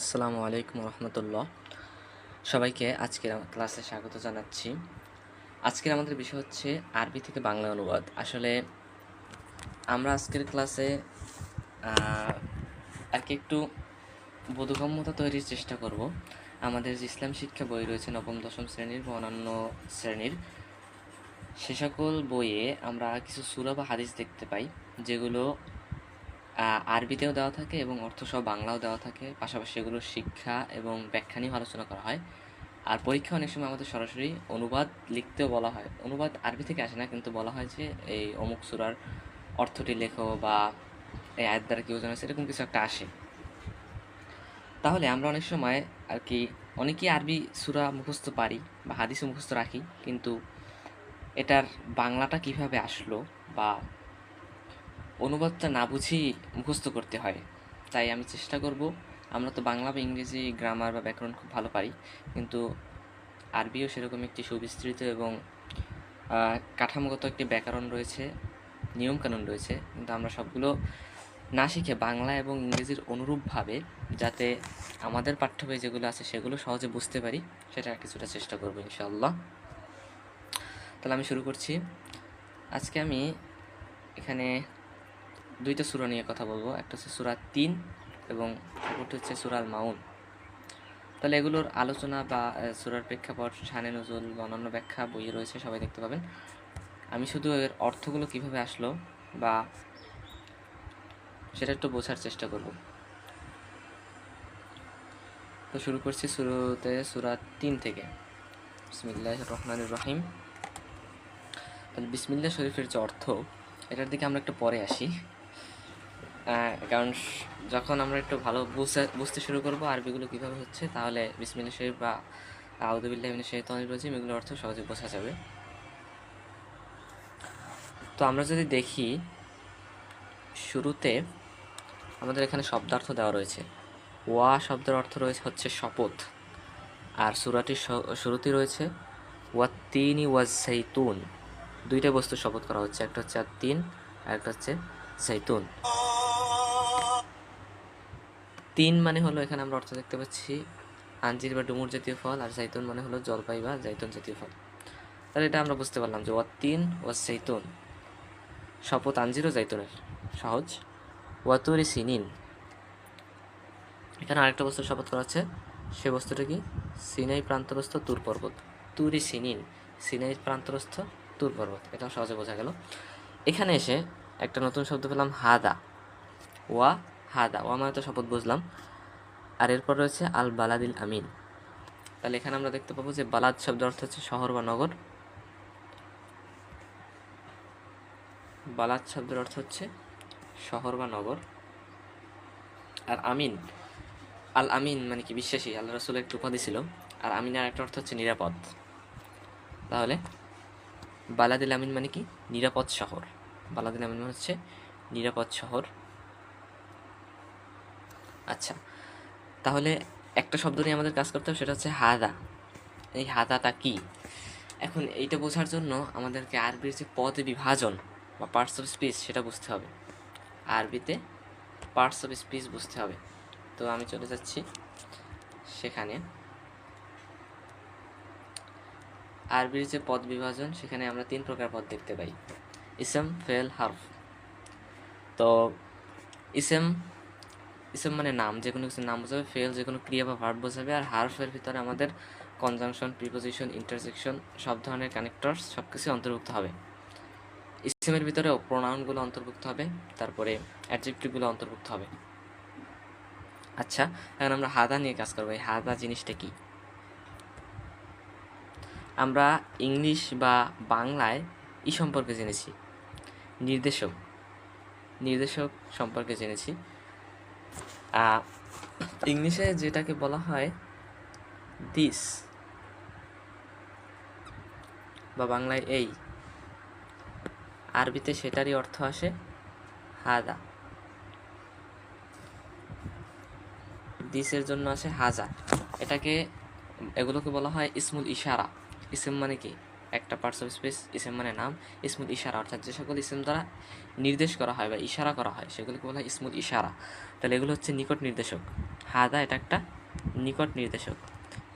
আসসালামু আলাইকুম রহমতুল্লাহ। সবাইকে আজকের ক্লাসে স্বাগত জানাচ্ছি। আজকের আমাদের বিষয় হচ্ছে আরবি থেকে বাংলা অনুবাদ। আসলে আমরা আজকের ক্লাসে আর কি একটু বোধগম্যতা তৈরির চেষ্টা করব। আমাদের যে ইসলাম শিক্ষা বই রয়েছে নবম দশম শ্রেণীর বা অন্যান্য শ্রেণীর, সে সকল বইয়ে আমরা কিছু সূরা বা হাদিস দেখতে পাই যেগুলো আরবিতেও দেওয়া থাকে এবং অর্থসহ বাংলাও দেওয়া থাকে। পাশাপাশি এগুলোর শিক্ষা এবং ব্যাখ্যা নিয়েও আলোচনা করা হয়। আর পরীক্ষা অনেক সময় আমাদের সরাসরি অনুবাদ লিখতেও বলা হয়। অনুবাদ আরবি থেকে আসে না, কিন্তু বলা হয় যে এই অমুক সূরার অর্থটি লেখো বা এই আয়াত দ্বারা কী বোঝানো হয়েছে, এরকম কিছু একটা আসে। তাহলে আমরা অনেক সময় আর কি অনেকেই আরবি সূরা মুখস্থ পারি বা হাদিসও মুখস্থ রাখি, কিন্তু এটার বাংলাটা কিভাবে আসলো বা অনুবাদটা না বুঝেই মুখস্থ করতে হয়। তাই আমি চেষ্টা করব, আমরা তো বাংলা বা ইংরেজি গ্রামার বা ব্যাকরণ খুব ভালো পারি, কিন্তু আরবিও সেরকম একটি সুবিস্তৃত এবং কাঠামোগত একটি ব্যাকরণ রয়েছে, নিয়মকানুন রয়েছে, কিন্তু আমরা সবগুলো না শিখে বাংলা এবং ইংরেজির অনুরূপভাবে যাতে আমাদের পাঠ্য বই যেগুলো আছে সেগুলো সহজে বুঝতে পারি, সেটা কিছুটা চেষ্টা করবো ইনশাআল্লাহ। তাহলে আমি শুরু করছি। আজকে আমি এখানে দুইটা সূরা নিয়ে কথা বলবো। একটা হচ্ছে সূরা ৩ এবং অপরটি হচ্ছে সূরা আল মাউন। তাহলে এগুলোর আলোচনা বা সূরার প্রেক্ষাপট, শানে নজুল বা অন্যান্য ব্যাখ্যা বইয়ে রয়েছে, সবাই দেখতে পাবেন। আমি শুধু এর অর্থগুলো কিভাবে আসলো বা সেটা একটু বোঝার চেষ্টা করব। তো শুরু করছি শুরুতে সূরা ৩ থেকে। বিসমিল্লাহির রহমানির রহিম। তাহলে বিসমিল্লাহ শরীফের যে অর্থ, এটার দিকে আমরা একটু পরে আসি, কারণ যখন আমরা একটু ভালো বুঝতে শুরু করবো আরবিগুলো কীভাবে হচ্ছে, তাহলে বিসমিল্লাহ শরীফ বা আউযু বিল্লাহি মিনাশ শাইতানির রাজিম এগুলোর অর্থ সহজে বোঝা যাবে। তো আমরা যদি দেখি, শুরুতে আমাদের এখানে শব্দার্থ দেওয়া রয়েছে। ওয়া শব্দের অর্থ রয়েছে হচ্ছে শপথ, আর সূরাটির শুরুতে রয়েছে ওয়াত্তিনি ওয়াজ-জাইতুন। দুইটা বস্তু শপথ করা হচ্ছে, একটা হচ্ছে আত-তিন আর একটা হচ্ছে জাইতুন। তিন মানে হলো, এখানে আমরা অর্থ দেখতে পাচ্ছি আঞ্জির বা ডুমুর জাতীয় ফল, আর জাইতুন মানে হলো জলপাই বা জাইতুন জাতীয় ফল। তাহলে এটা আমরা বুঝতে পারলাম যে ওয়াত্তিন ওয়াজ-জাইতুন, শপথ আঞ্জির ও জাইতুনের। সহজ। ওয়াতুরি সিনিন, এখানে আরেকটা বস্তু শপথ করা হচ্ছে, সে বস্তুটা কি? সিনাই প্রান্তরস্থ তুর পর্বত। তুরি সিনিন, সিনাই প্রান্তরস্থ তুর পর্বত। এটা সহজে বোঝা গেল। এখানে এসে একটা নতুন শব্দ পেলাম, হাদা। ওয়া হাদা, ওয়া মানে তো শপথ বুঝলাম, আর এরপর রয়েছে আল বালাদিল আমিন। তাহলে এখানে আমরা দেখতে পাবো যে বালাদ শব্দের অর্থ হচ্ছে শহর বা নগর। বালাদ শব্দের অর্থ হচ্ছে শহর বা নগর। আর আমিন, আল আমিন মানে কি? বিশ্বাসী। আল্লাহ রাসূলের একটি উপাধি ছিল। আর আমিনের একটা অর্থ হচ্ছে নিরাপদ। তাহলে বালাদিল আমিন মানে কি? নিরাপদ শহর। বালাদিল আমিন মানে হচ্ছে নিরাপদ শহর। আচ্ছা, তাহলে একটা শব্দ নিয়ে আমাদের কাজ করতে হবে, সেটা হচ্ছে হাদা। এই হাদাটা কি? এখন এইটা বোঝার জন্য আমাদেরকে আরবির যে পদ বিভাজন বা পার্টস অফ স্পিচ, সেটা বুঝতে হবে। আরবিতে পার্টস অফ স্পিচ বুঝতে হবে। তো আমি চলে যাচ্ছি সেখানে। আরবির যে পদ বিভাজন, সেখানে আমরা 3 প্রকার পদ দেখতে পাই: ইসম, ফেল, হারফ। তো ইসম মানে নাম, যে কোনো কিছু নাম বোঝাবে। ফেল যে কোনো ক্রিয়া বা ভার্ব বোঝাবে। আর হারফের ভিতরে আমাদের কনজাংশন, প্রিপোজিশন, ইন্টারজেকশন, সব ধরনের কানেক্টরস সব কিছু অন্তর্ভুক্ত হবে। ইসমের ভিতরেও প্রোনাউনগুলো অন্তর্ভুক্ত হবে, তারপরে অ্যাডজেক্টিভগুলো অন্তর্ভুক্ত হবে। আচ্ছা, এখন আমরা হাদা নিয়ে কাজ করবো। এই হাদা জিনিসটা কি? আমরা ইংলিশ বা বাংলায় ই সম্পর্কে জেনেছি, নির্দেশক সম্পর্কে জেনেছি। ইংলিশে যেটাকে বলা হয় দিস, বা বাংলায় এই, আরবিতে সেটারই অর্থ আসে হাদা। দিসের জন্য আসে হাজা। এগুলোকে বলা হয় ইসমুল ইশারা। ইসম মানে কি? একটা পার্টস অফ স্পিচ, ইসম মানে নাম, ইসমুল ইশারা অর্থাৎ যে সকল ইসম দ্বারা নির্দেশ করা হয় বা ইশারা করা হয় সেগুলোকে বলা হয় ইসমুল ইশারা। তাহলে এগুলো হচ্ছে নিকট নির্দেশক। হাদা এটা একটা নিকট নির্দেশক।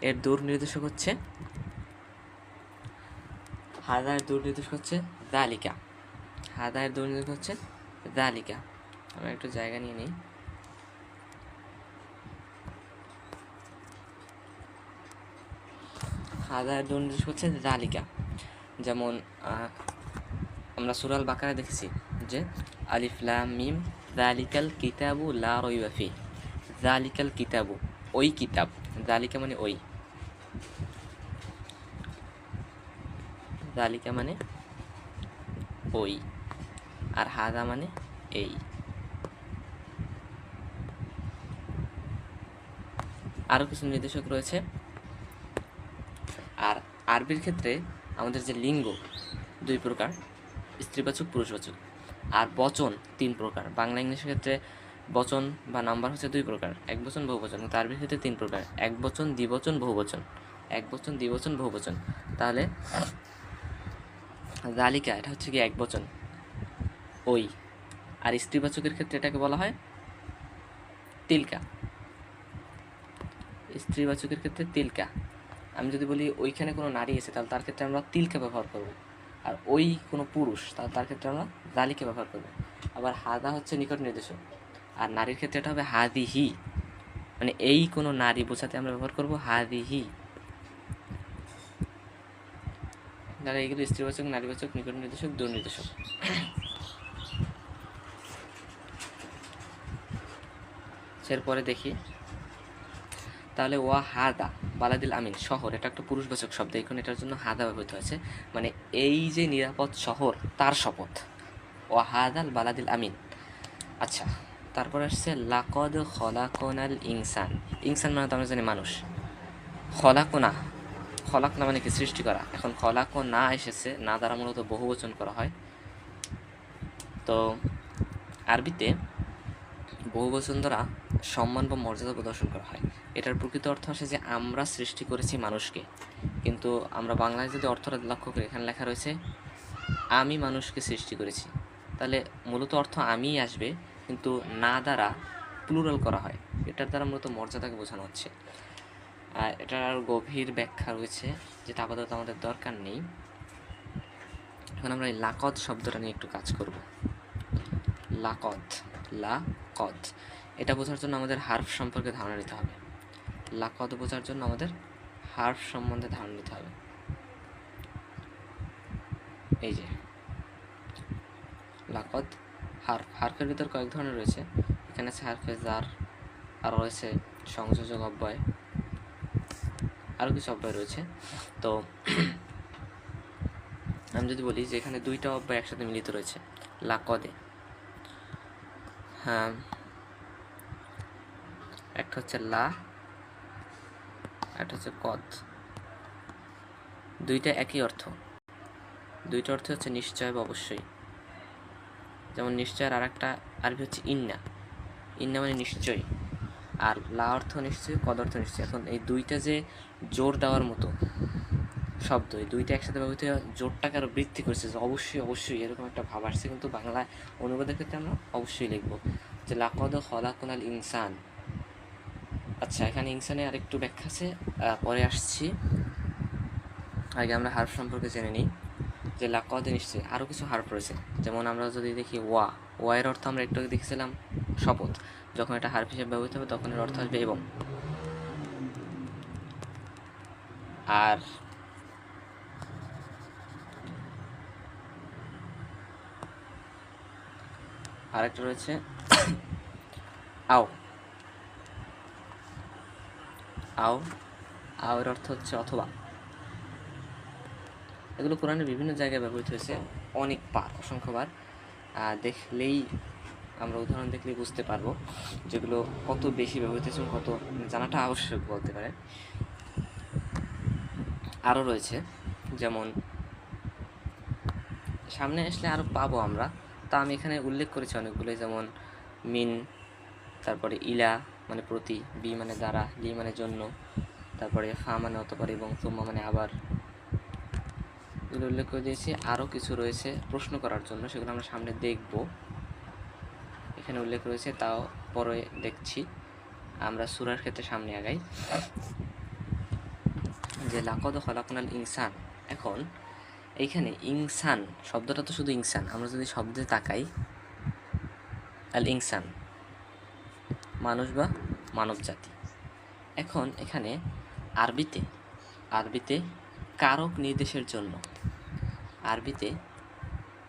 এর দূর নির্দেশক হচ্ছে হাদায়ের দূর নির্দেশক হচ্ছে যালিকা। হাদায়ের দূর নির্দেশক হচ্ছে যালিকা। আমরা একটু জায়গা নিয়ে নিই। হাদায়ের দূর নির্দেশক হচ্ছে যালিকা। যেমন আমরা সূরা আল বাকারায় দেখেছি যে আলিফ লাম মিম যালিকাল কিতাবু লা রাইবা ফি। যালিকাল কিতাবু ওই কিতাব, যালিকা মানে ওই, যালিকা মানে ওই, আর হাদা মানে এই। আরও কিছু নির্দেশক রয়েছে। আর আরবির ক্ষেত্রে আমাদের যে লিঙ্গ 2 প্রকার, স্ত্রীবাচক পুরুষবাচক, আর বচন 3 প্রকার। বাংলা ইংলিশের ক্ষেত্রে বচন বা নাম্বার হচ্ছে 2 প্রকার, একবচন বহুবচন। কিন্তু আরবির ক্ষেত্রে 3 প্রকার, একবচন দ্বিবচন বহুবচন। একবচন দ্বিবচন বহুবচন। তাহলে যালিকা এটা হচ্ছে কি একবচন, ওই। আর স্ত্রীবাচকের ক্ষেত্রে এটাকে বলা হয় তিলকা। স্ত্রীবাচকের ক্ষেত্রে তিলকা। আমি যদি বলি ওইখানে কোনো নারী আছে তাহলে তার ক্ষেত্রে আমরা তিলকা ব্যবহার করব। আর ওই কোনো পুরুষ তাহলে তার ক্ষেত্রে আমরা যালিকা ব্যবহার করব। আবার হাদা হচ্ছে নিকট নির্দেশক, আর নারীর ক্ষেত্রে এটা হবে হাদিহি, মানে এই কোনো নারী বোঝাতে আমরা ব্যবহার করব হাদিহি। তাহলে এইগুলো স্ত্রীবাচক, নারীবাচক, নিকট নির্দেশক, দূর নির্দেশক। এরপরে দেখি তাহলে ওয়া হাদা বালাদিল আমিন, শহর এটা একটা পুরুষবাচক শব্দ, এখন এটার জন্য হাদা ব্যবহৃত হয়েছে, মানে এই যে নিরাপদ শহর তার শপথ, ওয়া হাদাল বালাদিল আমিন। আচ্ছা, তারপর আসছে লাকদ খলাকনাল ইনসান। ইনসান মানে তো আমরা জানি মানুষ। খলাকনা, খলাকনা মানে কি সৃষ্টি করা। এখন খলাকনা এসেছে, না দ্বারা মূলত বহুবচন করা হয়। তো আরবিতে বহুবচন দ্বারা সম্মান বা মর্যাদা প্রদর্শন করা হয়। এটার প্রকৃত অর্থ আসে যে আমরা সৃষ্টি করেছি মানুষকে, কিন্তু আমরা বাংলায় যদি অর্থটা লক্ষ্য করি এখানে লেখা রয়েছে আমি মানুষকে সৃষ্টি করেছি। তাহলে মূলত অর্থ আমিই আসবে, কিন্তু না দ্বারা প্লুরাল করা হয়, এটার দ্বারা মূলত মর্যাদাকে বোঝানো হচ্ছে। আর এটার আরও গভীর ব্যাখ্যা রয়েছে যেটা আপাতত আমাদের দরকার নেই। এখন আমরা এই লাকদ শব্দটা নিয়ে একটু কাজ করব। লাকদ, লাকদ এটা বোঝার জন্য আমাদের হার্ফ সম্পর্কে ধারণা নিতে হবে। লাকদ বোঝার জন্য আমাদের হার্ফ সম্বন্ধে ধারণা নিতে হবে। এই যে লাকদ হার্ফ, হার্ফের ভিতর কয়েক ধরনের রয়েছে। এখানে আছে হার্ফে জার, আর রয়েছে সংযোজক অব্যয়, আরও কিছু অব্যয় রয়েছে। তো আমি যদি বলি যে এখানে 2টা অব্যয় একসাথে মিলিত রয়েছে লাকদে। হ্যাঁ, একটা হচ্ছে লা, একটা হচ্ছে কদ। 2টা একই অর্থ, 2টা অর্থ হচ্ছে নিশ্চয় বা অবশ্যই। যেমন নিশ্চয়ের আর একটা আরবি হচ্ছে ইন্না। ইন্না মানে নিশ্চয়, আর লা অর্থ নিশ্চয়, কদ অর্থ নিশ্চয়। এখন এই 2টা যে জোর দেওয়ার মতো শব্দ, এই 2টা একসাথে ব্যবহৃত জোরটাকে আরও বৃদ্ধি করেছে, যে অবশ্যই অবশ্যই এরকম একটা ভাব আসছে। কিন্তু বাংলায় অনুবাদের ক্ষেত্রে আমরা অবশ্যই লিখব যে লাকদ খলাকনাল ইনসান। আচ্ছা, এখানে ইনসানে আরেকটু ব্যাখ্যা আছে, পরে আসছি। আগে আমরা হার্ফ সম্পর্কে জেনে নিই যে লাকদে নিশ্চয়ই আরও কিছু হার্ফ রয়েছে। যেমন আমরা যদি দেখি ওয়া, ওয়ার অর্থ আমরা একটু দেখেছিলাম শপথ, যখন এটা হার্ফ হিসেবে ব্যবহৃত হবে তখন এর অর্থ আসবে এবং। আর আরেকটা রয়েছে আও। আও, আও এর অর্থ হচ্ছে অথবা। এগুলো কোরআনের বিভিন্ন জায়গায় ব্যবহৃত হয়েছে অনেকবার, অসংখ্যবার। দেখলেই আমরা উদাহরণ দেখলেই বুঝতে পারবো যেগুলো কত বেশি ব্যবহৃত হয়েছে, কত জানাটা আবশ্যক বলতে পারে। আরও রয়েছে, যেমন সামনে আসলে আরও পাবো আমরা, তা আমি এখানে উল্লেখ করেছি অনেকগুলোই। যেমন মিন, তারপরে ইলা মানে প্রতি, বি মানে দ্বারা, লি মানে জন্য, তারপরে ফা মানে অতঃপর, এবং তুম্মা মানে আবার, এগুলো উল্লেখ করে দিয়েছি। আরও কিছু রয়েছে প্রশ্ন করার জন্য, সেগুলো আমরা সামনে দেখব। এখানে উল্লেখ রয়েছে, তাও পরে দেখছি। আমরা সূরার ক্ষেত্রে সামনে আগাই। যে লাকাদ খালাকনাল ইনসান, এখন এইখানে ইনসান শব্দটা তো শুধু ইনসান, আমরা যদি শব্দে তাকাই, আল ইনসান মানুষ বা মানব জাতি। এখন এখানে আরবিতে কারক নির্দেশের জন্য, আরবিতে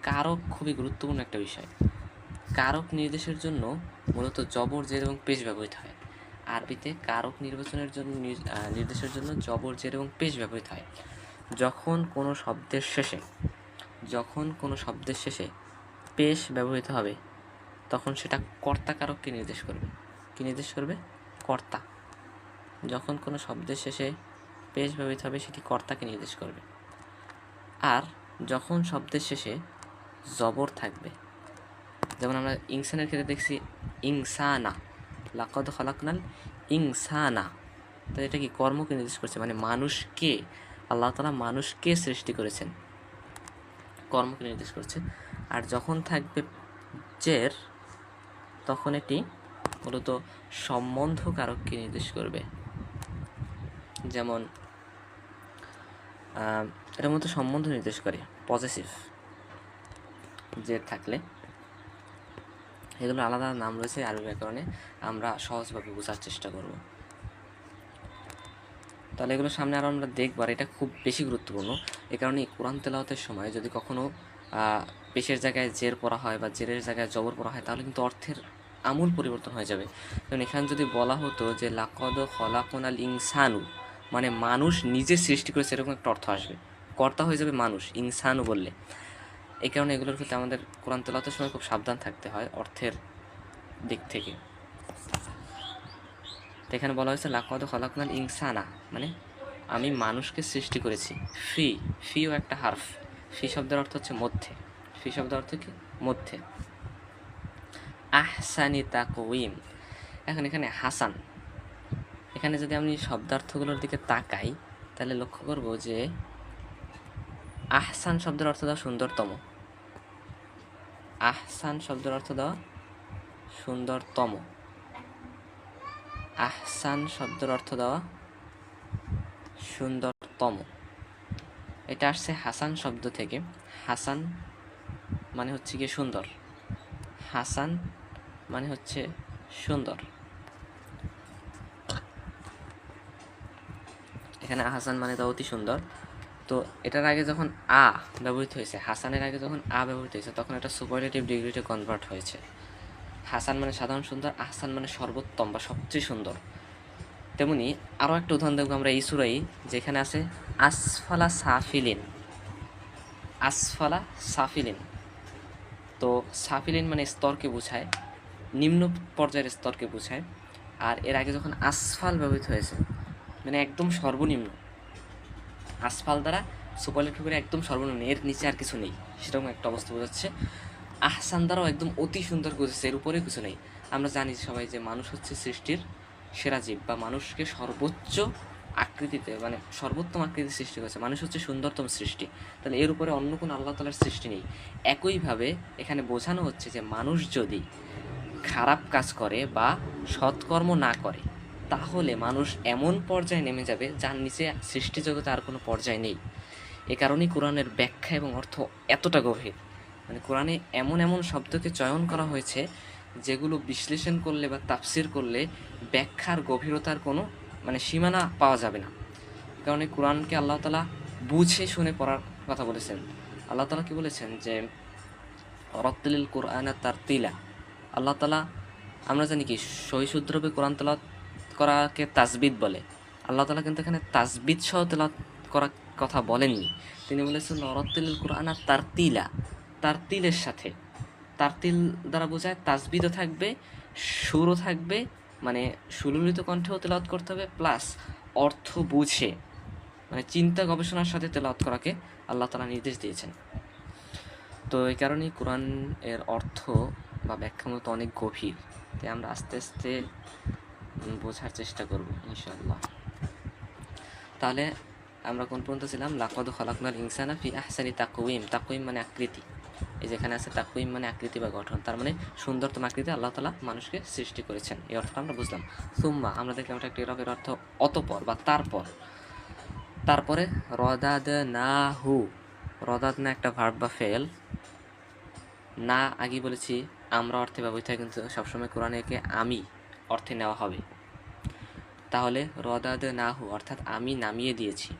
কারক খুবই গুরুত্বপূর্ণ একটা বিষয়। কারক নির্দেশের জন্য মূলত জবর, জের এবং পেশ ব্যবহৃত হয়। আরবিতে কারক নির্দেশের জন্য জবর, জের এবং পেশ ব্যবহৃত হয়। যখন কোনো শব্দের শেষে পেশ ব্যবহৃত হবে, তখন সেটা কর্তা কারককে নির্দেশ করবে। কি নির্দেশ করবে? কর্তা। যখন কোনো শব্দের শেষে পেশ ব্যবহৃত হবে, সেটি কর্তাকে নির্দেশ করবে। আর যখন শব্দের শেষে জবর থাকবে, যেমন আমরা ইনসানের ক্ষেত্রে দেখছি ইনসানা, লাকাদ খালাকনাল ইনসানা, তো এটা কি কর্মকে নির্দেশ করছে, মানে মানুষকে, আল্লাহ তাআলা মানুষকে সৃষ্টি করেছেন, কর্মকে নির্দেশ করছে। আর যখন থাকবে জের, তখন এটি মূলত সম্বন্ধ কারককে নির্দেশ করবে। যেমন এটার মধ্যে সম্বন্ধ নির্দেশ করে, পজেসিভ জের থাকলে। এগুলো আলাদা নাম রয়েছে আরবি ব্যাকরণে, আমরা সহজভাবে বোঝার চেষ্টা করব। তাহলে এগুলো সামনে আরও আমরা দেখব, আর এটা খুব বেশি গুরুত্বপূর্ণ। এই কারণে কোরআন তেলাওয়াতের সময় যদি কখনো পেশের জায়গায় জের পড়া হয় বা জেরের জায়গায় জবর পড়া হয়, তাহলে কিন্তু অর্থের আমূল পরিবর্তন হয়ে যাবে। কারণ এখানে যদি বলা হতো যে লাকাদ খালাকনাল ইনসানু, মানে মানুষ নিজে সৃষ্টি করেছে, এরকম একটা অর্থ আসবে, কর্তা হয়ে যাবে মানুষ ইনসানু বললে। এই কারণে এগুলোর ক্ষেত্রে আমাদের কোরআন তেলাওয়াতের সময় খুব সাবধান থাকতে হয় অর্থের দিক থেকে। এখানে বলা হয়েছে লাকাদ খালাকনাল ইনসানা, মানে আমি মানুষকে সৃষ্টি করেছি। ফিও একটা হারফ, ফি শব্দের অর্থ হচ্ছে মধ্যে, ফি শব্দের অর্থ কি? মধ্যে। আহসানি তাকওয়িম, এখন এখানে হাসান, এখানে যদি আমি শব্দার্থগুলোর দিকে তাকাই, তাহলে লক্ষ্য করব যে আহসান শব্দের অর্থ দেওয়া সুন্দরতম, আহসান শব্দের অর্থ দেওয়া সুন্দরতম, আহসান শব্দের অর্থ দেওয়া সুন্দরতম। এটা আসছে হাসান শব্দ থেকে। হাসান মানে হচ্ছে গিয়ে সুন্দর, হাসান মানে হচ্ছে সুন্দর। এখানে হাসান মানে তা অতি সুন্দর। তো এটার আগে যখন আ ব্যবহৃত হয়েছে, হাসানের আগে যখন আ ব্যবহৃত হয়েছে, তখন এটা সুপারলেটিভ ডিগ্রিতে কনভার্ট হয়েছে। হাসান মানে সাধারণ সুন্দর, আহসান মানে সর্বোত্তম বা সবচেয়ে সুন্দর। তেমনি আরও একটা উদাহরণ দেখব আমরা এই সূরায়, যেখানে আছে আসফালা সাফিলিন, আসফালা সাফিলিন। তো সাফিলিন মানে স্তরকে বোঝায়, নিম্ন পর্যায়ের স্তরকে বোঝায়। আর এর আগে যখন আসফাল ব্যবহৃত হয়েছে, মানে একদম সর্বনিম্ন, আসফাল দ্বারা সুপারলেটিভ করে একদম সর্বনিম্ন, এর নিচে আর কিছু নেই, সেরকম একটা অবস্থা বোঝাচ্ছে। আহসান দ্বারাও একদম অতি সুন্দর বোঝাচ্ছে, এর উপরে কিছু নেই। আমরা জানি সবাই যে মানুষ হচ্ছে সৃষ্টির সেরা জীব, বা মানুষকে সর্বোচ্চ আকৃতিতে, মানে সর্বোত্তম আকৃতি সৃষ্টি করেছে, মানুষ হচ্ছে সুন্দরতম সৃষ্টি। তাহলে এর উপরে অন্য কোনো আল্লাহ তাআলার সৃষ্টি নেই। একইভাবে এখানে বোঝানো হচ্ছে যে মানুষ যদি খারাপ কাজ করে বা সৎকর্ম না করে, তাহলে মানুষ এমন পর্যায়ে নেমে যাবে যার নিচে সৃষ্টি জগতে আর কোনো পর্যায় নেই। এ কারণেই কোরআনের ব্যাখ্যা এবং অর্থ এতটা গভীর। মানে কোরআনে এমন এমন শব্দকে চয়ন করা হয়েছে যেগুলো বিশ্লেষণ করলে বা তাফসির করলে ব্যাখ্যার গভীরতার কোনো মানে সীমানা পাওয়া যাবে না। কারণ এই কোরআনকে আল্লাহ তাআলা বুঝে শুনে পড়ার কথা বলেছেন। আল্লাহ তাআলা কি বলেছেন যে রাত্তিলিল কুরআনা তারতিলা, আল্লাহ তাআলা, আমরা জানি কি সহিশুদ্ধভাবে কোরআন তেলাওয়াত করাকে তাজবিদ বলে, আল্লাহ তাআলা কিন্তু এখানে তাজবিদ সহ তেলাওয়াত করার কথা বলেননি। তিনি বলেছেন রাত্তিলিল কুরআনা তারতিলা, তারতিলের সাথে, তারতিল দ্বারা বোঝায় তাজবিদও থাকবে, সুরও থাকবে, মানে সুললিত কণ্ঠেও তেলাওয়াত করতে হবে, প্লাস অর্থ বুঝে, মানে চিন্তা গবেষণার সাথে তেলাওয়াত করাকে আল্লাহ তাআলা নির্দেশ দিয়েছেন। তো এই কারণেই কোরআন এর অর্থ বা ব্যাখ্যা মতো অনেক গভীর, তাই আমরা আস্তে আস্তে বোঝার চেষ্টা করব ইনশাআল্লাহ। তাহলে আমরা কোন পর্যন্ত ছিলাম? লাকাদ খালাকনাল ইনসানা ফি আহসানি তাকওয়িম। তাকওয়িম মানে আকৃতি, এই যেখানে আছে তাকওয়িম মানে আকৃতি বা গঠন, তার মানে সুন্দরতম আকৃতি আল্লাহ তাআলা মানুষকে সৃষ্টি করেছেন, এই অর্থটা আমরা বুঝলাম। সুম্মা আমরা দেখলাম এটা একটা ইরবের অর্থ অতঃপর বা তারপর। তারপরে রদাদনাহু, রদাদ না একটা ভার্ব বা ফেল, না আগে বলেছি আমরা অর্থে ব্যবহৃত হয়, কিন্তু সবসময় কোরআনে একে আমি অর্থে নেওয়া হবে। তাহলে রদাদনাহু অর্থাৎ আমি নামিয়ে দিয়েছি।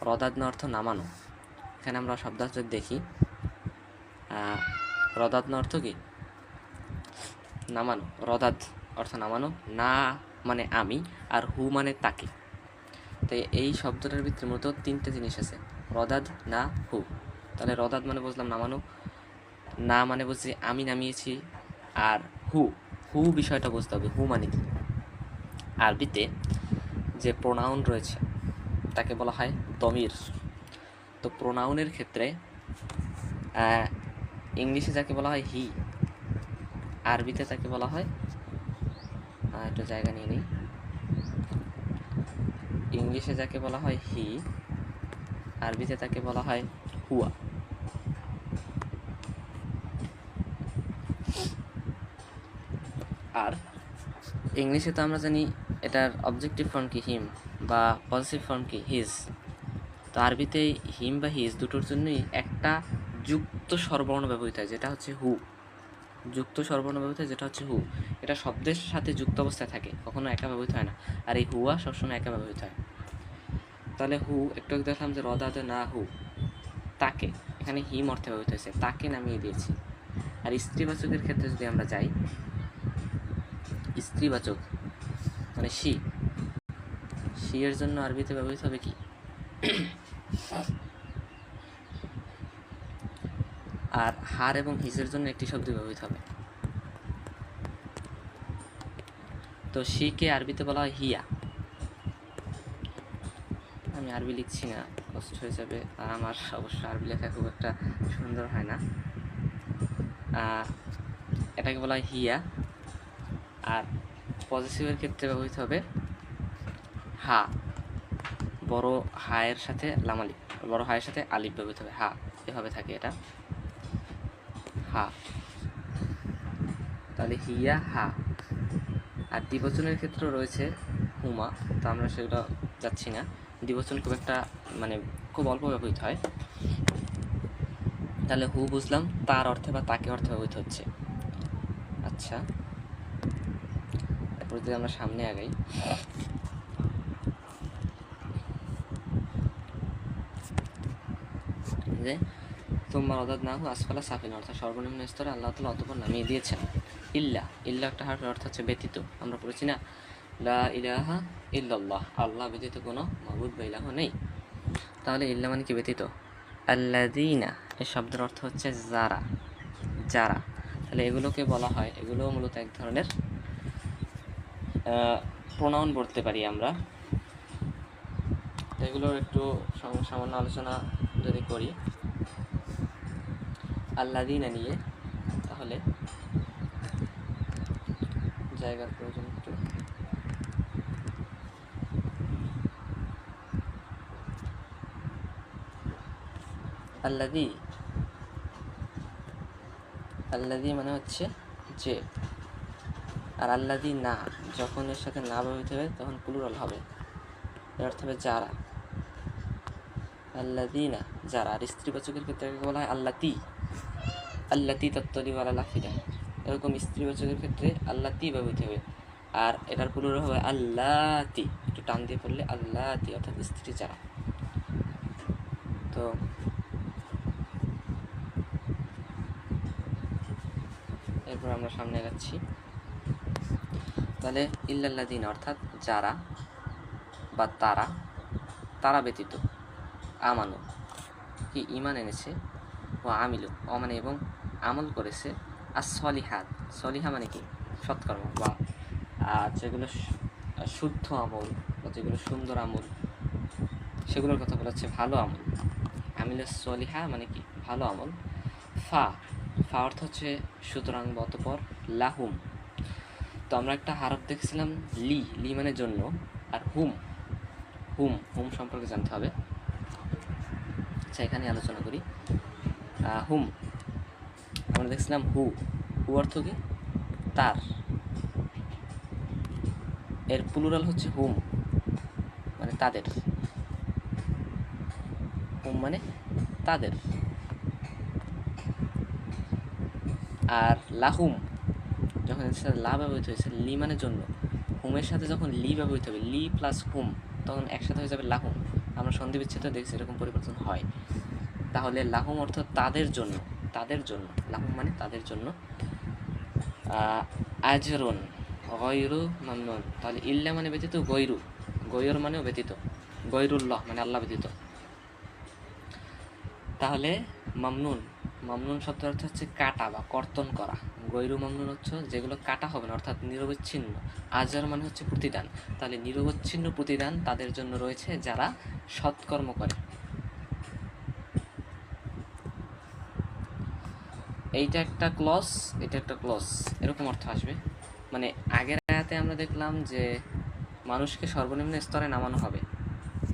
রদাদ না অর্থ নামানো, এখানে আমরা শব্দার্থ দেখি রদাদ না অর্থ কি? নামানো। রদাদ অর্থ নামানো, না মানে আমি, আর হু মানে তাকে। তাই এই শব্দটার ভিতরে মূলত তিনটে জিনিস আছে, রদাদ, না, হু। তাহলে রদাদ মানে বুঝলাম নামানো, না মানে বুঝছি আমি নামিয়েছি, আর হু, হু বিষয়টা বুঝতে হবে, হু মানে কি। আরবিতে যে প্রোনাউন রয়েছে তাকে বলা হয় দমির। তো প্রোনাউনের ক্ষেত্রে ইংলিশে যাকে বলা হয় হি, আরবিতে তাকে বলা হয়, একটু জায়গা নিয়ে নিই, ইংলিশে যাকে বলা হয় হি, আরবিতে তাকে বলা হয় হুয়া। আর ইংলিশে তো আমরা জানি এটার অবজেক্টিভ ফর্ম কি হিম, বা পজিটিভ ফর্ম কি হিজ। তো আরবিতে হিম বা হিজ দুটোর জন্যই একটা যুক্ত স্বরবর্ণ ব্যবহৃত হয়, যেটা হচ্ছে হু। যুক্ত স্বরবর্ণ ব্যবহৃত হয় যেটা হচ্ছে হু, এটা শব্দের সাথে যুক্ত অবস্থায় থাকে, কখনো একা ব্যবহৃত হয় না। আর এই হুয়া সবসময় একা ব্যবহৃত হয়। তাহলে হু, একটু দেখলাম যে রদাদ না হু, তাকে, এখানে হিম অর্থে ব্যবহৃত হয়েছে, তাকে নামিয়ে দিয়েছি। আর স্ত্রীবাচকের ক্ষেত্রে যদি আমরা যাই, স্ত্রীবাচক মানে শি, শি এর জন্য আরবিতে ব্যবহৃত হবে কি? আর হার এবং হিজের জন্য একটি শব্দ ব্যবহৃত হবে। তো শিকে আরবিতে বলা হয় হিয়া। আমি আরবি লিখছি না, কষ্ট হয়ে যাবে, আর আমার অবশ্য আরবি লেখা খুব একটা সুন্দর হয় না। এটাকে বলা হয় হিয়া। আর পজিটিভের ক্ষেত্রে ব্যবহৃত হবে হা, বড় হায়ের সাথে লামালি, বড় হায়ের সাথে আলিফ ব্যবহৃত হবে, হা, এভাবে থাকে এটা, হা। তাহলে হিয়া, হা। আর দ্বিবচনের ক্ষেত্রেও রয়েছে হুমা, তো আমরা সেগুলো যাচ্ছি না, দ্বিবচন খুব একটা মানে খুব অল্প ব্যবহৃত হয়। তাহলে হু বুঝলাম তার অর্থে বা তাকে অর্থে ব্যবহৃত হচ্ছে। আচ্ছা, এরপর যদি আমরা সামনে আগাই, যে তোমরা অদাদ না হু আসফালা সাফিন, অর্থাৎ সর্বনিম্ন স্তরে আল্লাহ তাআলা অতঃপর নামিয়ে দিয়েছেন। ইল্লা, ইল্লা একটা হার্ফের অর্থ হচ্ছে ব্যতীত, আমরা পড়েছি না লা ইলাহা ইল্লাল্লাহ, আল্লাহ ব্যতীত কোনো মাবুদ বা ইলাহ নেই। তাহলে ইল্লা মানে কি? ব্যতীত। আল্লাযীনা, এই শব্দের অর্থ হচ্ছে যারা, যারা। তাহলে এগুলোকে বলা হয়, এগুলো মূলত এক ধরনের প্রোনাউন বলতে পারি আমরা। এগুলোর একটু সামান্য আলোচনা যদি করি আল্লাযীনা নিয়ে, তাহলে জায়গার প্রয়োজন একটু। আল্লাযী, আল্লাযী মানে হচ্ছে যে, আর আল্লাযী না, যখন এর সাথে না ব্যবহৃত হবে তখন প্লুরাল হবে, এর অর্থ হবে যারা। আল্লাযীনা যারা। আর স্ত্রীবাচকের ক্ষেত্রে বলা হয় আল্লাতী, আল্লাতী তাত্তালিউ আলাল আফিদা, এরকম স্ত্রীবাচকের ক্ষেত্রে আল্লাতী ব্যবহৃত হবে, আর এটার প্লুরাল হবে আল্লাতী, একটু টান দিয়ে পড়লে আল্লাতী, অর্থাৎ স্ত্রী যারা। তো এরপর আমরা সামনে যাচ্ছি। তাহলে ইল্লাল্লাযীনা অর্থাৎ যারা বা তারা, তারা ব্যতীত, আমানু কি ঈমান এনেছে, ও আমিলু মানে এবং আমল করেছে, আর সলিহাত, সলিহা মানে কি? সৎকর্ম, বা যেগুলো শুদ্ধ আমল বা যেগুলো সুন্দর আমল, সেগুলোর কথা বলা হচ্ছে ভালো আমল। আমিলে সলিহা মানে কি? ভালো আমল। ফা, ফা অর্থ হচ্ছে সুতরাং বা অতঃপর, লাহুম। তো আমরা একটা হারফ দেখছিলাম লি, লি মানে জন্য, আর হুম, হুম, হুম সম্পর্কে জানতে হবে। আচ্ছা, এখানে আলোচনা করি। হুম, আমরা দেখছিলাম হু, হু অর্থ কি? তার। এর প্লুরাল হচ্ছে হুম, মানে তাদের। হুম মানে তাদের। আর লাহুম, যখন এর সাথে লা ব্যবহৃত হয়েছে, লি মানে জন্য, হুমের সাথে যখন লি ব্যবহৃত হবে, লি প্লাস হুম, তখন একসাথে হয়ে যাবে লাহুম। আমরা সন্ধি বিচ্ছেদ দেখছি এরকম পরিবর্তন হয়। তাহলে লাহুম অর্থ তাদের জন্য, তাদের জন্য, লাহুম মানে তাদের জন্য। আজরুন গয়রু মামনুন, তাহলে ইল্লা মানে ব্যতীত, গৈরু, গৈর মানেও ব্যতীত, গৈরুল্লাহ মানে আল্লাহ ব্যতীত। তাহলে মামনুন, মামনুন শব্দের অর্থ হচ্ছে কাটা বা কর্তন করা। গৈরু মামনুন হচ্ছে যেগুলো কাটা হবে না, অর্থাৎ নিরবচ্ছিন্ন। আজার মানে হচ্ছে প্রতিদান, তাহলে নিরবচ্ছিন্ন প্রতিদান তাদের জন্য রয়েছে যারা সৎকর্ম করে। এইটা একটা ক্লস, এটা একটা ক্লস, এরকম অর্থ আসবে। মানে আগের আয়াতে আমরা দেখলাম যে মানুষকে সর্বনিম্ন স্তরে নামানো হবে,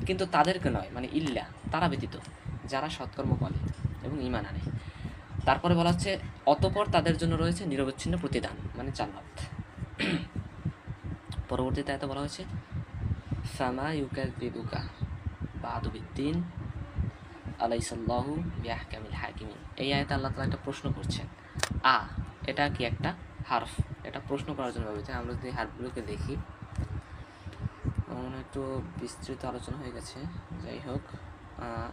কিন্তু তাদেরকে নয়, মানে ইল্লা, তারা ব্যতীত, যারা সৎকর্ম করে এবং ঈমান আনে। তারপরে বলা হচ্ছে অতঃপর তাদের জন্য রয়েছে নিরবচ্ছিন্ন প্রতিদান, মানে জান্নাত। পরবর্তীতে আয়াতে বলা হয়েছে ফামা ইউকাযযিবুকা বা'দু বিদ্দিন আলাইসাল্লাহু বিআহকামিল হাকিমিন। এই আয়াতে আল্লাহ তাআলা একটা প্রশ্ন করছেন। এটা কি একটা হারফ, এটা প্রশ্ন করার জন্য ব্যবহৃত। আমরা যদি হারফগুলোকে দেখি, একটু বিস্তৃত আলোচনা হয়ে গেছে। যাই হোক,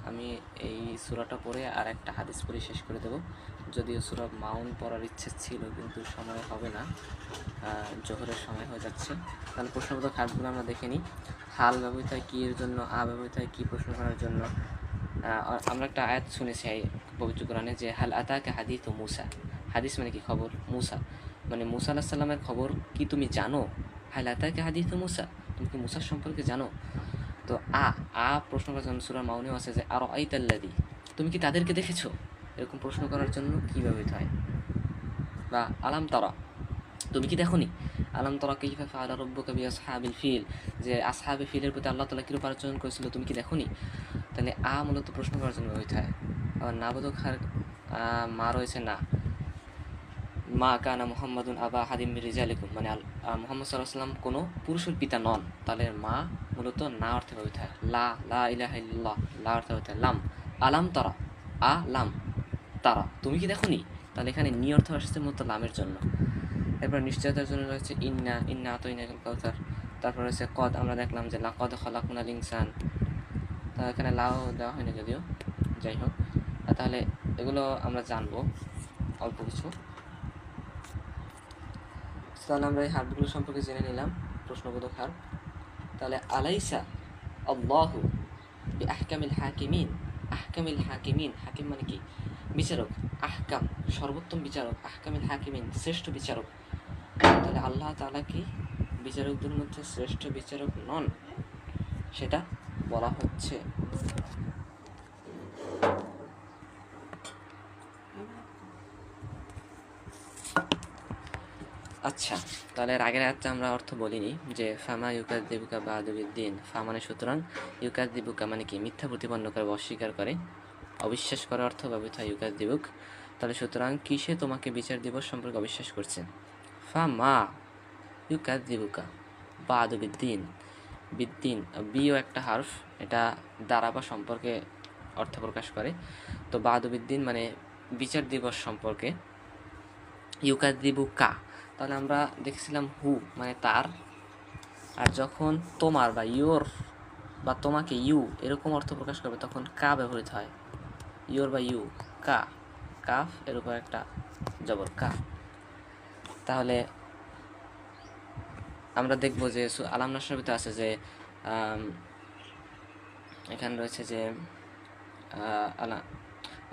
আমি এই সূরাটা পড়ে আর একটা হাদিস পড়ে শেষ করে দেব। যদিও সূরা মাউন পড়ার ইচ্ছে ছিল, কিন্তু সময় হবে না, জোহরের সময় হয়ে যাচ্ছে। তাহলে প্রশ্নবোধক হারফগুলো আমরা দেখে নিই। হাল ব্যবহৃত হয় কি এর জন্য, ব্যবহৃত হয় কি প্রশ্ন করার জন্য। আমরা একটা আয়াত শুনেছি পবিত্র কোরআনে যে হাল আতাকা হাদিসু মূসা। হাদিস মানে কি? খবর। মূসা মানে মূসা আলাইহিস সালামের খবর কি তুমি জানো? হাল আতাকা হাদিসু মূসা, তুমি কি মূসার সম্পর্কে জানো? তো প্রশ্ন করার জন্য সূরা মাউনেও আছে যে আরাআইতাল্লাযী, তুমি কি তাদেরকে দেখেছো? এরকম প্রশ্ন করার জন্য কি ব্যবহৃত হয়। বা আলাম তারা, তুমি কি দেখোনি? আলাম তারা কাইফা ফাআলা রাব্বুকা বিআসহাবিল ফিল, যে আসহাবে ফিলের প্রতি আল্লাহ তাআলা কিরূপ আচরণ করেছিল, তুমি কি দেখোনি? তাহলে মূলত প্রশ্ন করার জন্য ব্যবহৃত হয়। আবার নাবোধক হার মা রয়েছে না, মা কানা মুহাম্মাদুন আবা হাদিম মির রিজালিকুম, মানে মুহাম্মদ সাল্লাল্লাহু আলাইহি ওয়াসাল্লাম কোনো পুরুষের পিতা নন। তাহলে মা মূলত না অর্থে ব্যবহৃত হয়। লা ইলাহা ইল্লাল্লাহ, লা অর্থে ব্যবহৃত হয় লাম। আলাম তারা, লাম তারা, তুমি কি দেখোনি? তাহলে এখানে নি অর্থ আসছে মূলত লামের জন্য। এরপর নিশ্চয়তার জন্য রয়েছে ইন্না আতাইনাকাল কাউসার। তারপর রয়েছে কদ, আমরা দেখলাম যে লাকদ খালাকনাল ইনসান, তা এখানে লাও দেওয়া হয়নি যদিও, যাই হোক। তাহলে এগুলো আমরা জানবো অল্প কিছু। তাহলে আমরা এই হারফগুলো সম্পর্কে জেনে নিলাম, প্রশ্নবোধক হারফ। তাহলে আলাইসা আল্লাহু বিআহকামিল হাকিমিন। আহকামিল হাকিমিন, হাকিম মানে কি? বিচারক। আহকাম সর্বোত্তম বিচারক, আহকামিল হাকিমিন শ্রেষ্ঠ বিচারক। তাহলে আল্লাহ তাআলা কি বিচারকদের মধ্যে শ্রেষ্ঠ বিচারক নন? সেটা বলা হচ্ছে। আচ্ছা, তাহলে এর আগের আয়াতটা আমরা অর্থ বলিনি যে ফামা ইউকাযযিবুকা বা'দু বিদ্দিন। ফা মানে সুতরাং, ইউকাযযিবুকা মানে কি? মিথ্যা প্রতিপন্ন করে, অস্বীকার করে, অবিশ্বাস করার অর্থ ব্যবহৃত হয় ইউকাযযিবুক। তাহলে সুতরাং কিসে তোমাকে বিচার দিবস সম্পর্কে অবিশ্বাস করছে? ফামা ইউকাযযিবুকা বা'দু বিদ্দিন। বিদ্দিন, বিও একটা হারফ, এটা দ্বারা বা সম্পর্কে অর্থ প্রকাশ করে। তো বা'দু বিদ্দিন মানে বিচার দিবস সম্পর্কে। ইউকাযযিবুকা, তাহলে আমরা দেখছিলাম হু মানে তার, আর যখন তোমার বা ইয়োর বা তোমাকে ইউ এরকম অর্থ প্রকাশ করবে তখন কা ব্যবহৃত হয়। ইয়োর বা ইউ, কা, কাফ এর উপর একটা জবর, কা। তাহলে আমরা দেখব যে আলাম নাশরাবিতে আছে যে এখানে রয়েছে যে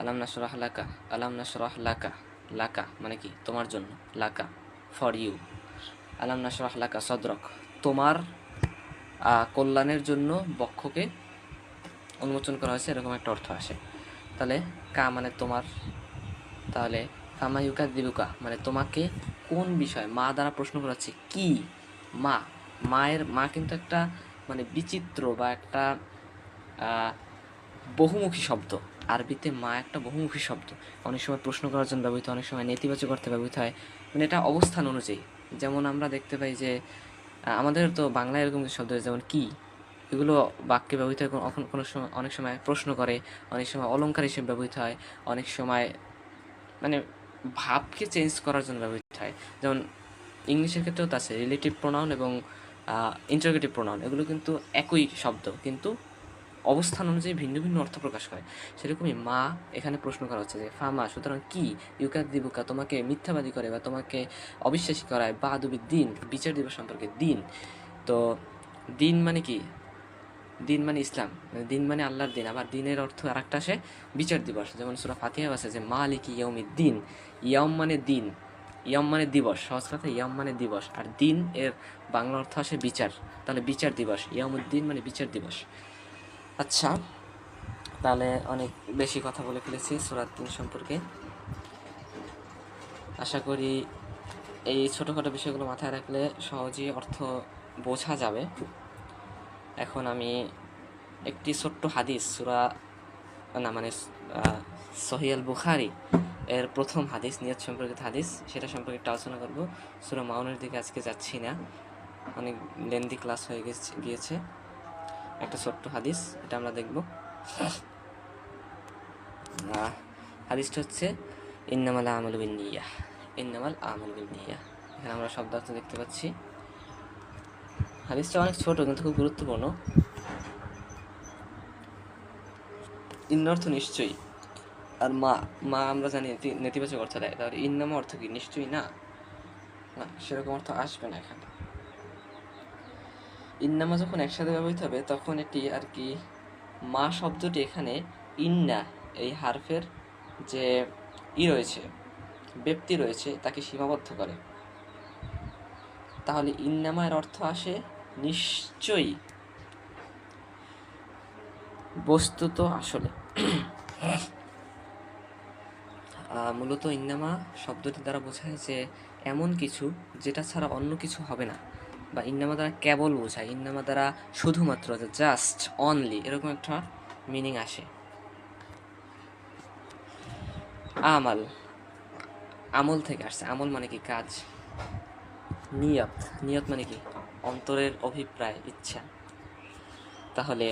আলাম নাশরাহ লাকা, আলাম নাশরাহ লাকা, লাকা মানে কি? তোমার জন্য, লাকা ফর ইউ। আলাম নাশরাহ লাকা সদরক, তোমার কল্যাণের জন্য বক্ষকে উন্মোচন করা হয়েছে, এরকম একটা অর্থ আসে। তাহলে কা মানে তোমার। তাহলে ফামা ইউকাযযিবুকা মানে তোমাকে কোন বিষয়? মা দ্বারা প্রশ্ন করা হচ্ছে কি? মা, মায়ের, মা কিন্তু একটা মানে বিচিত্র বা একটা বহুমুখী শব্দ। আরবিতে মা একটা বহুমুখী শব্দ, অনেক সময় প্রশ্ন করার জন্য ব্যবহৃত, অনেক সময় নেতিবাচক অর্থে ব্যবহৃত হয়, মানে এটা অবস্থান অনুযায়ী। যেমন আমরা দেখতে পাই যে আমাদের তো বাংলায় এরকম কিছু শব্দ আছে যেমন কি, এগুলো বাক্যে ব্যবহৃত হয় কোনো সময়, অনেক সময় প্রশ্ন করে, অনেক সময় অলংকার হিসেবে ব্যবহৃত হয়, অনেক সময় মানে ভাবকে চেঞ্জ করার জন্য ব্যবহৃত হয়। যেমন ইংলিশের ক্ষেত্রেও তো আছে রিলেটিভ প্রোনাউন এবং ইন্টারোগেটিভ প্রোনাউন, এগুলো কিন্তু একই শব্দ কিন্তু অবস্থান অনুযায়ী ভিন্ন ভিন্ন অর্থ প্রকাশ করে। সেরকমই মা এখানে প্রশ্ন করা হচ্ছে যে ফামা, সুতরাং কি, ইউকাদ দিবুকা, তোমাকে মিথ্যাবাদী করে বা তোমাকে অবিশ্বাসী করায়, বা দুবি দিন, বিচার দিবস সম্পর্কে দিন। তো দিন মানে কি? দিন মানে ইসলাম, মানে দিন মানে আল্লাহর দিন। আবার দিনের অর্থ আর একটা আসে বিচার দিবস, যেমন সূরা ফাতিহা আছে যে মালিকি ইয়াউমিদ দিন। ইয়াম মানে দিন, ইয়াম মানে দিবস, সহজ কথা ইয়াম মানে দিবস, আর দিন এর বাংলা অর্থ আসে বিচার, তাহলে বিচার দিবস, ইয়ামুদ্দিন মানে বিচার দিবস। আচ্ছা, তাহলে অনেক বেশি কথা বলে ফেলেছি সূরা ৩ সম্পর্কে। আশা করি এই ছোটোখাটো বিষয়গুলো মাথায় রাখলে সহজেই অর্থ বোঝা যাবে। এখন আমি একটি ছোট্ট হাদিস সহিহ আল বুখারী এর প্রথম হাদিস, নিয়ত সম্পর্কিত হাদিস, সেটা সম্পর্কে একটু আলোচনা করব। সূরা মাউনের দিকে আজকে যাচ্ছি না, অনেক লেন্দি ক্লাস হয়ে গিয়েছে। একটা ছোট্ট হাদিস, এটা আমরা দেখব। হাদিসটা হচ্ছে ইন্নামাল আমালু বিন্নিয়াহ, ইন্নামাল আমালু বিন্নিয়াহ। এখানে আমরা শব্দার্থ দেখতে পাচ্ছি। হাদিসটা অনেক ছোট কিন্তু খুব গুরুত্বপূর্ণ। ইন্ন অর্থ নিশ্চয়ই, আর মা, মা আমরা জানি নেতিবাচক অর্থ দেয়, তাহলে ইন্নামা অর্থ কি? নিশ্চয়ই না, না সেরকম অর্থ আসবে না এখানে। ইন্নামা যখন একসাথে ব্যবহৃত হবে তখন এটি আর কি, মা শব্দটি এখানে ইন্না এই হারফের যে রয়েছে, ব্যক্তি রয়েছে, তাকে সীমাবদ্ধ করে। তাহলে ইন্নামার অর্থ আসে নিশ্চয়ই, বস্তুত, আসলে। মূলত ইন্নামা শব্দটি দ্বারা বোঝায় যে এমন কিছু যেটা ছাড়া অন্য কিছু হবে না, বা ইন্নামা দ্বারা কেবল বোঝায়, ইন্নামা দ্বারা শুধুমাত্র, জাস্ট, অনলি, এরকম একটা মিনিং আসে। আমাল, আমল থেকে আসছে, আমল মানে কি? কাজ। নিয়ত, নিয়ত মানে কি? অন্তরের অভিপ্রায়, ইচ্ছা। তাহলে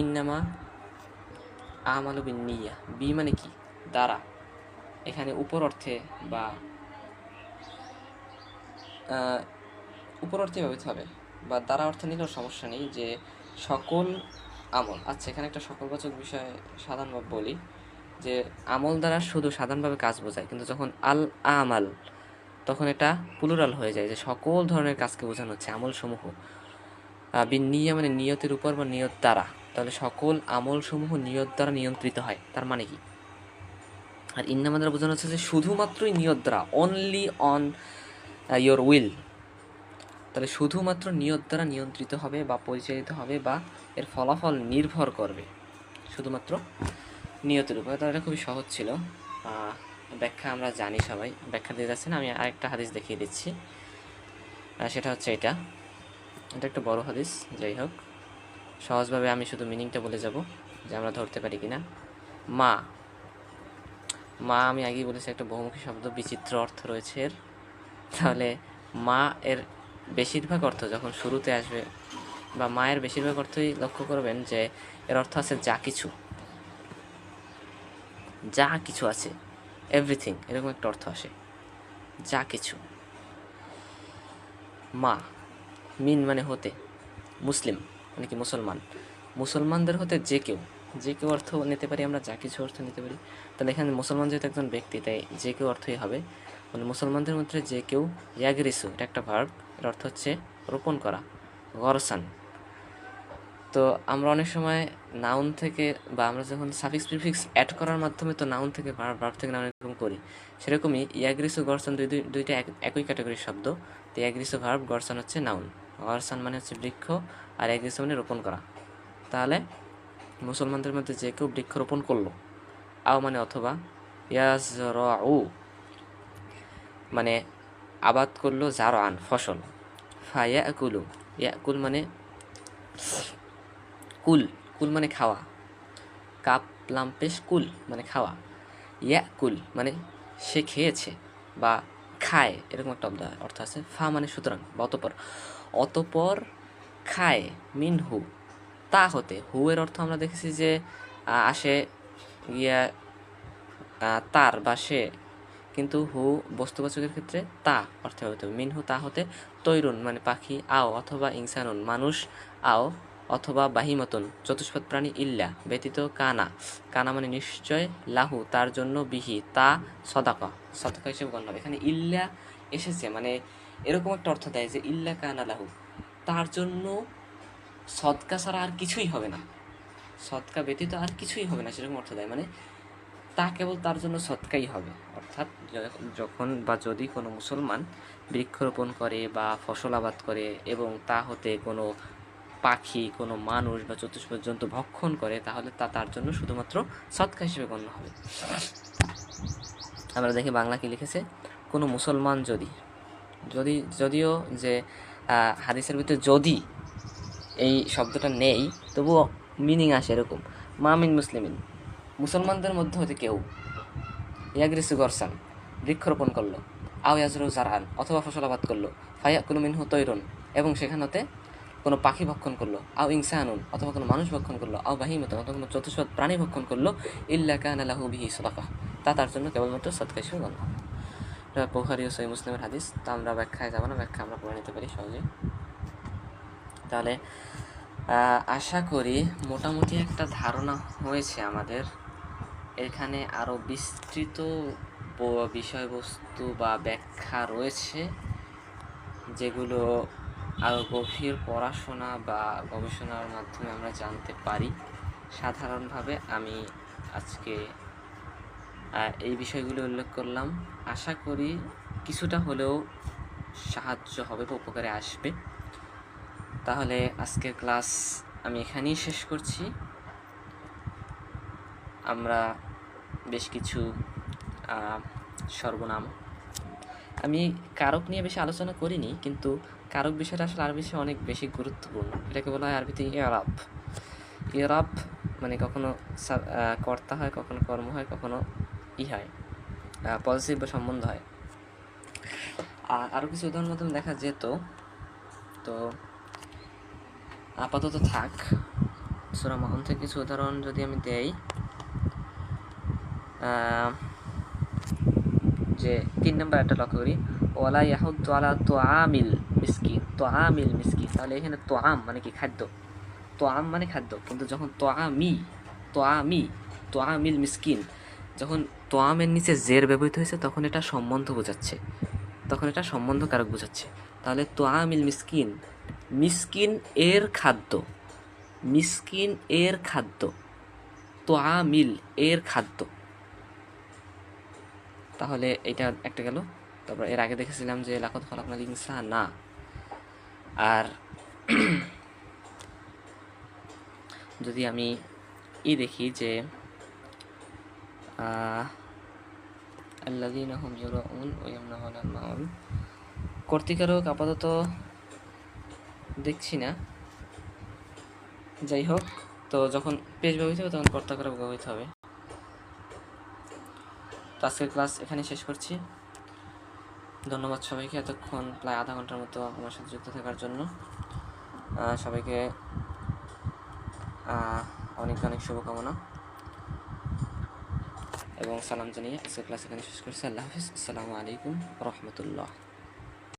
ইন্নামা আমালু বিন্নিয়াহ, বি মানে কি? দ্বারা। এখানে উপর অর্থে বা উপর অর্থে ব্যবহৃত হবে, বা দ্বারা অর্থ নিলেও সমস্যা নেই, যে সকল আমল। আচ্ছা, এখানে একটা সকলবাচক বিষয় সাধারণভাবে বলি, যে আমল দ্বারা শুধু সাধারণভাবে কাজ বোঝায়, কিন্তু যখন আল আমাল তখন এটা প্লুরাল হয়ে যায়, যে সকল ধরনের কাজকে বোঝানো হচ্ছে আমল সমূহ। বিন্নিয়া মানে নিয়তের উপর বা নিয়ত দ্বারা, তাহলে সকল আমল সমূহ নিয়ত দ্বারা নিয়ন্ত্রিত হয়, তার মানে কি? আর ইন্নামা দ্বারা বোঝানো হচ্ছে যে শুধুমাত্রই নিয়ত দ্বারা, অনলি অন ইয়োর উইল। তাহলে শুধুমাত্র নিয়ত দ্বারা নিয়ন্ত্রিত হবে বা পরিচালিত হবে, বা এর ফলাফল নির্ভর করবে শুধুমাত্র নিয়তের উপর। তাহলে এটা খুবই সহজ ছিল। ব্যাখ্যা আমরা জানি, সবাই ব্যাখ্যা দিয়ে যাচ্ছে না, আমি আরেকটা হাদিস দেখিয়ে দিচ্ছি। সেটা হচ্ছে এটা একটা বড় হাদিস, যাই হোক সহজভাবে আমি শুধু মিনিংটা বলে যাব যে আমরা ধরতে পারি কিনা। মা, মা আমি আগেই বলেছি একটা বহুমুখী শব্দ, বিচিত্র অর্থ রয়েছে এর। তাহলে মা এর বেশিরভাগ অর্থ যখন শুরুতে আসবে, বা মায়ের বেশিরভাগ অর্থই লক্ষ্য করবেন যে এর অর্থ আছে যা কিছু, যা কিছু আছে, এভরিথিং, এরকম একটা অর্থ আসে, যা কিছু। মা, মিন মানে হতে, মুসলিম মানে কি? মুসলমান, মুসলমানদের হতে যে কেউ, যে কেউ অর্থ নিতে পারি আমরা, যা কিছু অর্থ নিতে পারি। তাহলে এখানে মুসলমান যেহেতু একজন ব্যক্তি, তাই যে কেউ অর্থই হবে। মানে মুসলমানদের মধ্যে যে কেউ, ইয়াগরিসু এটা একটা ভার্ব, এর অর্থ হচ্ছে রোপণ করা, গরসান। তো আমরা অনেক সময় নাউন থেকে, বা আমরা যখন সাফিক্স প্রিফিক্স অ্যাড করার মাধ্যমে তো নাউন থেকে ভার্ব, ভার্ব থেকে নাউন এরকম করি, সেরকমই ইয়াগরিসু গরসান দুইটা একই ক্যাটাগরির শব্দ। তো ইয়াগরিসু ভার্ব, গরসান হচ্ছে নাউন। গরসান মানে হচ্ছে বৃক্ষ, আর ইয়াগরিসু মানে রোপণ করা। তাহলে মুসলমানদের মধ্যে যে কেউ বৃক্ষ রোপণ করলো, আও মানে অথবা, ইয়াজরাউ মানে আবাদ করলো, জারআন ফসল, ফায়াকুলু, ইয়াকুল মানে কুল, কুল মানে খাওয়া, কাপ লাম পেশ কুল মানে খাওয়া, ইয়া কুল মানে সে খেয়েছে বা খায়, এরকম একটা অর্থ আছে। ফা মানে সুতরাং বা অতপর, অতপর খায় মিনহু তা হতে। হু এর অর্থ আমরা দেখেছি যে আসে গিয়া তার বা সে, কিন্তু হু বস্তুবাচকের ক্ষেত্রে তা অর্থে হতে হবে। মিনহু তা হতে, তৈরুন মানে পাখি, আও অথবা ইনসানুন মানুষ, আও অথবা বাহিমতন চতুষ্পদ প্রাণী, ইল্লা ব্যতীত, কানা কানা মানে নিশ্চয়, লাহু তার জন্য, বিহি তা সদাকা সদাকা হিসেবে গণ্য হবে। এখানে ইল্লা এসেছে মানে এরকম একটা অর্থ দেয় যে ইল্লা কানা লাহু, তার জন্য সদকা ছাড়া আর কিছুই হবে না, সদকা ব্যতীত আর কিছুই হবে না, সেরকম অর্থ দেয়। মানে তা কেবল তার জন্য সদকাই হবে। অর্থাৎ যখন বা যদি কোনো মুসলমান বৃক্ষরোপণ করে বা ফসল আবাদ করে এবং তা হতে কোনো পাখি, কোনো মানুষ বা চতুষ্পদ জন্তু ভক্ষণ করে, তাহলে তা তার জন্য শুধুমাত্র সদকা হিসেবে গণ্য হবে। আমরা দেখি বাংলা কি লিখেছে, কোনো মুসলমান যদি, যদিও যে হাদিসের ভিতরে যদি এই শব্দটা নেই, তবুও মিনিং আসে এরকম, মামিন মুসলিমিন মুসলমানদের মধ্যে হতে কেউ, ইয়াগরিসু গরসান বৃক্ষরোপণ করলো, আও ইয়াজরু জারআন অথবা ফসল আবাদ করলো, ফায়াকুলু মিনহু তৈরুন এবং সেখান হতে কোনো পাখি ভক্ষণ করলো, আও ইনসানুন অথবা কোনো মানুষ ভক্ষণ করলো, আও বাহিমাতুন অথবা কোনো চতুষ্পদ প্রাণী ভক্ষণ করলো, ইল্লা কানা লাহু বিহি সাদাকা তা তার জন্য কেবলমাত্র সদকা হিসেবে গণ্য হবে। এটা বুখারী ও সহিহ মুসলিমের হাদিস। তা আমরা ব্যাখ্যায় যাব না, ব্যাখ্যা আমরা পড়ে নিতে পারি সহজে। তাহলে আশা করি মোটামুটি একটা ধারণা হয়েছে আমাদের। এখানে আরও বিস্তৃত বিষয়বস্তু বা ব্যাখ্যা রয়েছে, যেগুলো আরও গভীর পড়াশোনা বা গবেষণার মাধ্যমে আমরা জানতে পারি। সাধারণভাবে আমি আজকে এই বিষয়গুলো উল্লেখ করলাম। আশা করি কিছুটা হলেও সাহায্য হবে বা উপকারে আসবে। তাহলে আজকের ক্লাস আমি এখানেই শেষ করছি। আমরা বেশ কিছু সর্বনাম, আমি কারক নিয়ে বেশি আলোচনা করিনি, কিন্তু কারক বিষয়টা আসলে আরবি বিষয়ে অনেক বেশি গুরুত্বপূর্ণ। এটাকে বলা হয় আরবিতে ইরাব। ইরাব মানে কখনো কর্তা হয়, কখনো কর্ম হয়, কখনো হয় পজিটিভ বা সম্বন্ধ হয়। আরও কিছু উদাহরণ মাধ্যমে দেখা যেত, তো আপাতত থাক। সূরা মাউন থেকে কিছু উদাহরণ যদি আমি দেই, যে 3 নম্বর একটা লক্ষ্য করি, ওয়ালা ইয়াহুদ্দু আলা তুআমিল মিসকিন, তুআমিল মিসকিন, তাহলে এখানে তুআম মানে কি খাদ্য, তুআম মানে খাদ্য, কিন্তু যখন তুআমিল মিসকিন, যখন তুআমের নিচে জের ব্যবহৃত হয়েছে তখন এটা সম্বন্ধ বোঝাচ্ছে, তখন এটা সম্বন্ধকারক বোঝাচ্ছে। তাহলে তুআমিল মিসকিন, মিসকিন এর খাদ্য, মিসকিন এর খাদ্য, তুআমিল এর খাদ্য। তাহলে এটা একটা গেল। তারপর এর আগে দেখেছিলাম যে লাকাদ খালাকনাল ইনসানা, আর যদি আমি দেখি যে আল্লাযীনা হুম ইউরাউন ওয়া ইয়ামনাউনাল মাউন, কর্তৃকারক আপাতত দেখছি না। যাই হোক, তো যখন পেশ ব্যবহৃত হবে তখন কর্তাকারক ব্যবহৃত হবে। তো আজকের ক্লাস এখানে শেষ করছি। ধন্যবাদ সবাইকে এতক্ষণ প্রায় আধা ঘন্টার মতো আমার সাথে যুক্ত থাকার জন্য। সবাইকে অনেক অনেক শুভকামনা এবং সালাম জানিয়ে আজকের ক্লাস এখানে শেষ করছি। আল্লাহ হাফিজ। আসসালামু আলাইকুম রহমতুল্লাহ।